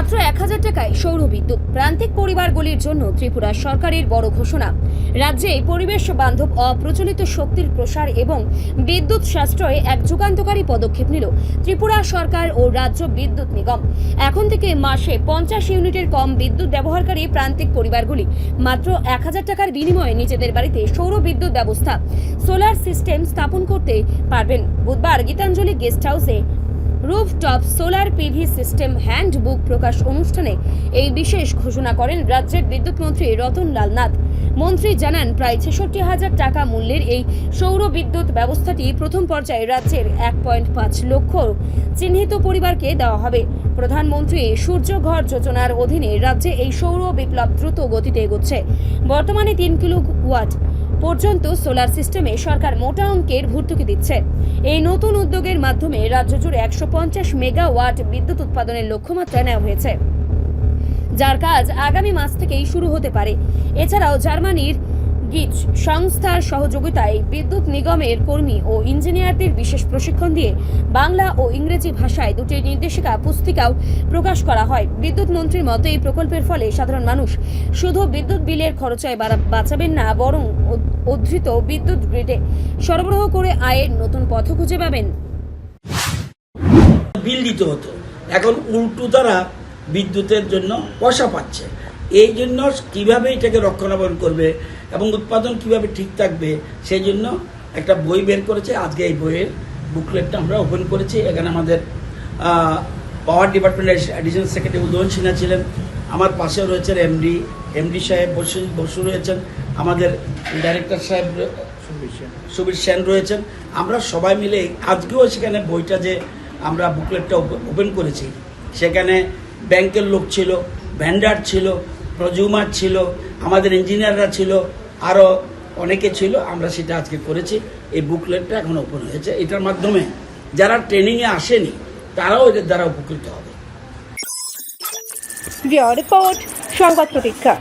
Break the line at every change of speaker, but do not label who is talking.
মাত্র 1000 টাকায় সৌর বিদ্যুৎ প্রান্তিক পরিবারগুলির জন্য ত্রিপুরা সরকারের বড় ঘোষণা। রাজ্যে পরিবেশ বান্ধব অপ্রচলিত শক্তির প্রসার এবং বিদ্যুৎ সাশ্রয়ে এক যুগান্তকারী পদক্ষেপ নিল ত্রিপুরা সরকার ও রাজ্য বিদ্যুৎ নিগম। এখন থেকে মাসে 50 ইউনিটের কম বিদ্যুৎ ব্যবহারকারী প্রান্তিক পরিবারগুলি মাত্র 1000 টাকার বিনিময়ে নিজেদের বাড়িতে সৌর বিদ্যুৎ ব্যবস্থা সোলার সিস্টেম স্থাপন করতে পারবেন। বুধবার গীতাঞ্জলি গেস্ট হাউসে rooftop solar PV system handbook প্রকাশ অনুষ্ঠানে এই বিশেষ ঘোষণা করেন রাজ্যের বিদ্যুৎ মন্ত্রী রতন লাল নাথ। মন্ত্রী জানান, প্রায় 66,000 টাকা মূল্যের এই সৌর বিদ্যুৎ ব্যবস্থাটি প্রথম পর্যায়ে রাজ্যের 1.5 লক্ষ চিহ্নিত পরিবারকে দেওয়া হবে। প্রধানমন্ত্রী সূর্যঘর যোজনার অধীনে রাজ্যে এই সৌর বিপ্লব দ্রুত গতিতে এগোচ্ছে। বর্তমানে 3 কিলোওয়াট পর্যন্ত সোলার সিস্টেমে সরকার মোটা অঙ্কের ভর্তুকি দিচ্ছে। এই নতুন উদ্যোগের মাধ্যমে রাজ্য জুড়ে 150 মেগাওয়াট বিদ্যুৎ উৎপাদনের লক্ষ্যমাত্রা নেওয়া হয়েছে, যার কাজ আগামী মাস থেকেই শুরু হতে পারে। এছাড়াও জার্মানির গিচ সংস্থার সহযোগিতায় বিদ্যুৎ নিগমের কর্মী ও ইঞ্জিনিয়ারদের বিশেষ প্রশিক্ষণ দিয়ে বাংলা ও ইংরেজি ভাষায় দুটি নির্দেশিকা পুস্তিকাও প্রকাশ করা হয়। বিদ্যুৎ মন্ত্রীর মতে এই প্রকল্পের ফলে সাধারণ মানুষ শুধু বিদ্যুৎ বিলের খরচায় বাঁচাবেন না, বরং উদ্ধৃত বিদ্যুৎ গ্রিডে সরবরাহ করে আয়ের নতুন পথ খুঁজে পাবেন।
বিল দিতে হতো, এখন উল্টো তারা বিদ্যুতের জন্য পয়সা পাচ্ছে। এই জন্য কিভাবে এটাকে রক্ষণাবেক্ষণ করবে এবং উৎপাদন কিভাবে ঠিক থাকবে সেই জন্য একটা বই বের করেছে। আজকে এই বইয়ের বুকলেটটা আমরা ওপেন করেছি। এখানে আমাদের পাওয়ার ডিপার্টমেন্টের অ্যাডিশনাল সেক্রেটারি উদয়ন সিনহা ছিলেন, আমার পাশে রয়েছেন এমডি সাহেব বসু রয়েছেন, আমাদের ডাইরেক্টর সাহেব সুবীর সেন রয়েছেন। আমরা সবাই মিলে আজকেও সেখানে বইটা যে আমরা বুকলেটটা ওপেন করেছি, সেখানে ব্যাংকের লোক ছিল, ভেন্ডার ছিল, প্রজুমার ছিল, আমাদের ইঞ্জিনিয়াররা ছিল, আরও অনেকে ছিল। আমরা সেটা আজকে করেছি। এই বুকলেটটা এখন ওপেন হয়েছে। এটার মাধ্যমে যারা ট্রেনিংয়ে আসেনি তারাও এদের দ্বারা উপকৃত হবে।
রিপোর্ট সংবাদ প্রতীক্ষা।